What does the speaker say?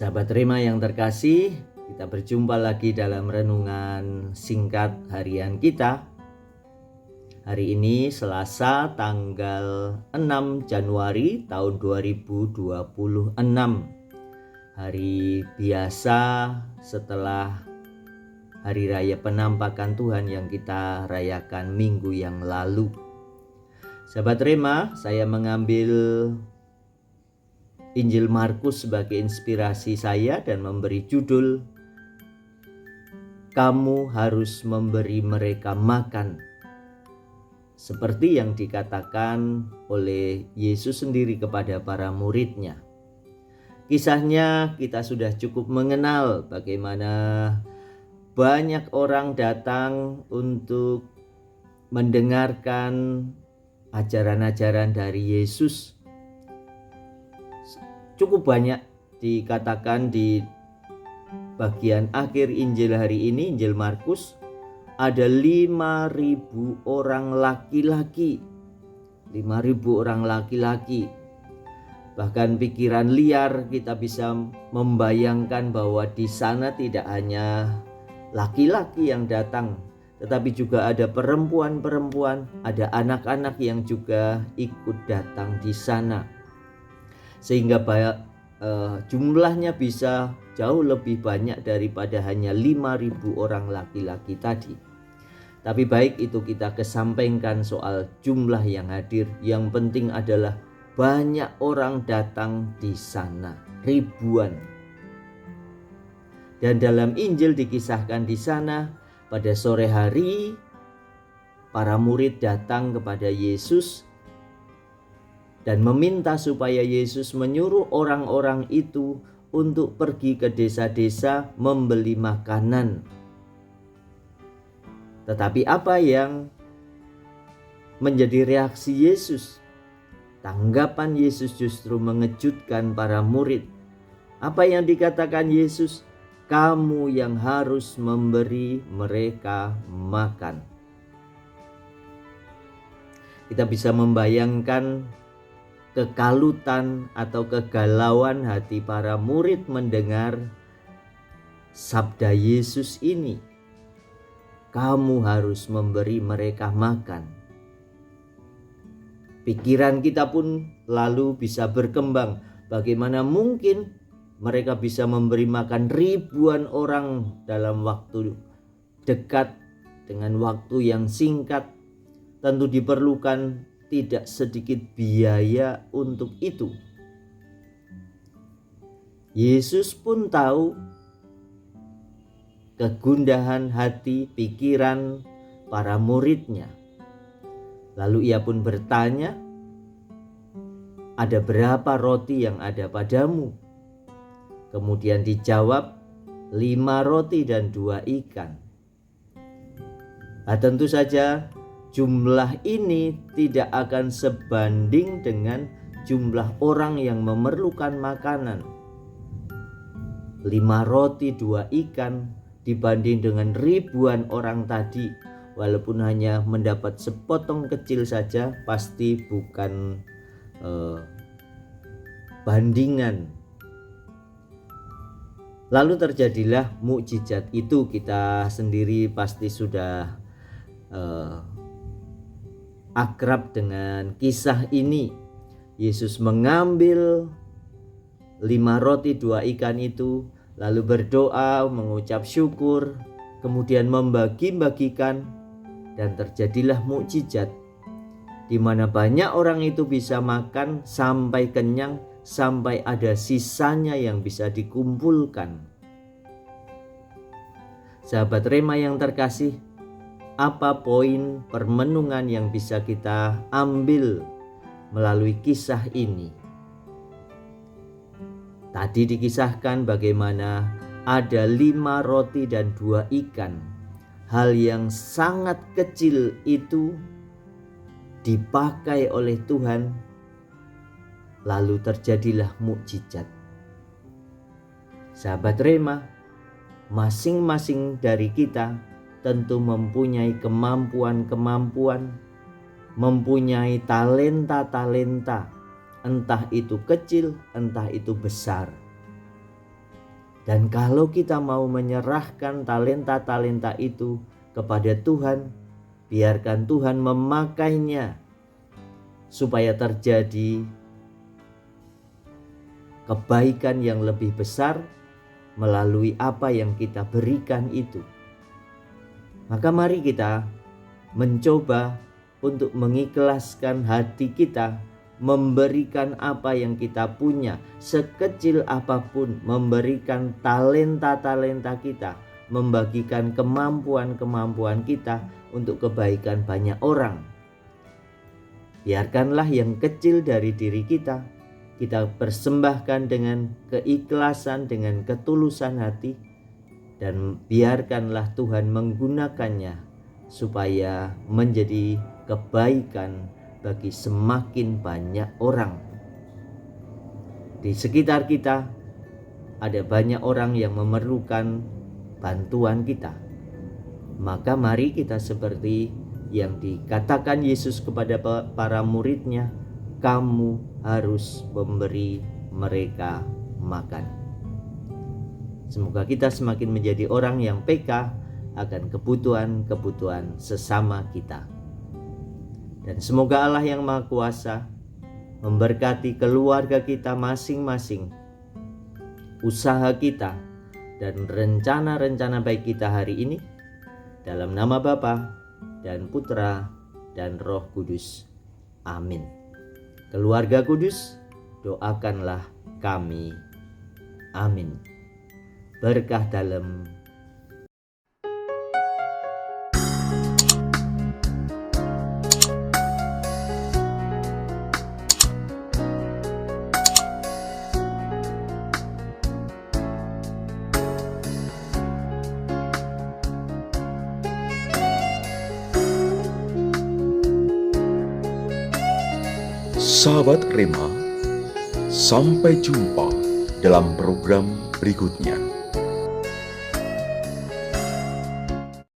Sahabat Rema yang terkasih, kita berjumpa lagi dalam renungan singkat harian kita. Hari ini Selasa tanggal 6 Januari tahun 2026. Hari biasa setelah Hari Raya Penampakan Tuhan yang kita rayakan minggu yang lalu. Sahabat Rema, saya mengambil Injil Markus sebagai inspirasi saya dan memberi judul "Kamu harus memberi mereka makan", seperti yang dikatakan oleh Yesus sendiri kepada para muridnya. Kisahnya kita sudah cukup mengenal bagaimana banyak orang datang untuk mendengarkan ajaran-ajaran dari Yesus. Cukup banyak dikatakan di bagian akhir Injil hari ini, Injil Markus, ada 5.000 orang laki-laki. 5.000 orang laki-laki. Bahkan pikiran liar kita bisa membayangkan bahwa di sana tidak hanya laki-laki yang datang, tetapi juga ada perempuan-perempuan, ada anak-anak yang juga ikut datang di sana. Sehingga jumlahnya bisa jauh lebih banyak daripada hanya 5.000 orang laki-laki tadi. Tapi baik itu kita kesampingkan soal jumlah yang hadir. Yang penting adalah banyak orang datang di sana, ribuan. Dan dalam Injil dikisahkan di sana, pada sore hari para murid datang kepada Yesus dan meminta supaya Yesus menyuruh orang-orang itu untuk pergi ke desa-desa membeli makanan. Tetapi apa yang menjadi reaksi Yesus? Tanggapan Yesus justru mengejutkan para murid. Apa yang dikatakan Yesus? Kamu yang harus memberi mereka makan. Kita bisa membayangkan kekalutan atau kegalauan hati para murid mendengar sabda Yesus ini. Kamu harus memberi mereka makan. Pikiran kita pun lalu bisa berkembang. Bagaimana mungkin mereka bisa memberi makan ribuan orang dalam waktu dekat dengan waktu yang singkat? Tentu diperlukan tidak sedikit biaya untuk itu. Yesus pun tahu kegundahan hati, pikiran para muridnya. Lalu ia pun bertanya, ada berapa roti yang ada padamu? Kemudian dijawab, 5 roti dan 2 ikan. Nah, tentu saja jumlah ini tidak akan sebanding dengan jumlah orang yang memerlukan makanan. 5 roti 2 ikan dibanding dengan ribuan orang tadi, walaupun hanya mendapat sepotong kecil saja, pasti bukan bandingan. Lalu terjadilah mukjizat itu. Kita sendiri pasti sudah akrab dengan kisah ini. Yesus mengambil 5 roti 2 ikan itu, lalu berdoa, mengucap syukur, kemudian membagi-bagikan, dan terjadilah mukjizat di mana banyak orang itu bisa makan sampai kenyang, sampai ada sisanya yang bisa dikumpulkan. Sahabat Rema yang terkasih, apa poin permenungan yang bisa kita ambil melalui kisah ini? Tadi dikisahkan bagaimana ada 5 roti dan 2 ikan. Hal yang sangat kecil itu dipakai oleh Tuhan, lalu terjadilah mukjizat. Sahabat Rema, masing-masing dari kita tentu mempunyai kemampuan-kemampuan, mempunyai talenta-talenta, entah itu kecil, entah itu besar. Dan kalau kita mau menyerahkan talenta-talenta itu kepada Tuhan, biarkan Tuhan memakainya supaya terjadi kebaikan yang lebih besar melalui apa yang kita berikan itu. Maka mari kita mencoba untuk mengikhlaskan hati kita, memberikan apa yang kita punya, sekecil apapun, memberikan talenta-talenta kita, membagikan kemampuan-kemampuan kita untuk kebaikan banyak orang. Biarkanlah yang kecil dari diri kita persembahkan dengan keikhlasan, dengan ketulusan hati, dan biarkanlah Tuhan menggunakannya supaya menjadi kebaikan bagi semakin banyak orang. Di sekitar kita ada banyak orang yang memerlukan bantuan kita. Maka mari kita seperti yang dikatakan Yesus kepada para muridnya, kamu harus memberi mereka makan. Semoga kita semakin menjadi orang yang peka akan kebutuhan-kebutuhan sesama kita. Dan semoga Allah yang Maha Kuasa memberkati keluarga kita masing-masing, usaha kita, dan rencana-rencana baik kita hari ini. Dalam nama Bapa dan Putra dan Roh Kudus. Amin. Keluarga kudus, doakanlah kami. Amin. Berkah dalam. Sahabat Rema, sampai jumpa dalam program berikutnya.